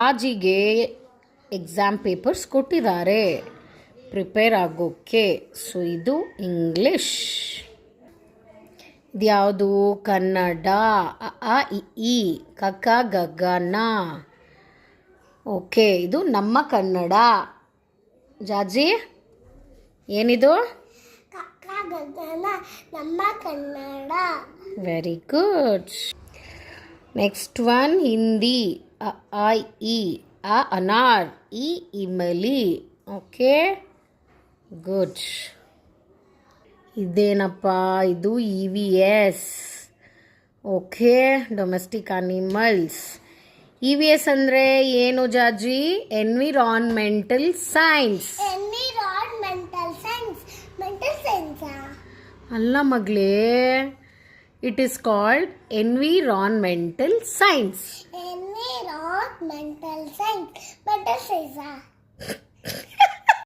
ರಾಜಿಗೆ exam papers ಕೊಟ್ಟಿದ್ದಾರೆ prepare ಆಗೋಕ್ಕೆ. So ಇದು ಇಂಗ್ಲಿಷ್. ಇದ್ಯಾವುದು? ಕನ್ನಡ. ಅ ಆ ಇ ಈ ಕ ಖ ಗ ಘ ನ. ಓಕೆ, ಇದು ನಮ್ಮ ಕನ್ನಡ. ಜಾಜಿ ಏನಿದು? ನಮ್ಮ Kannada. Very good. Next one Hindi. ಅ ಆ ಇ ಆ ಅನಾರ್, ಈ ಇಮಲಿ. Okay, good. ಇದೇನಪ್ಪ? ಇದು E V S. Okay, domestic animals. E V S ಅಂದರೆ ಏನು ಜಾಜಿ? Environmental science. Environmental science. Mental ಸೈನ್ಸಾ? ಅಲ್ಲ ಮಗಳೇ, it is called environmental science. Environmental science. Mental ಸೈನ್ಸಾ?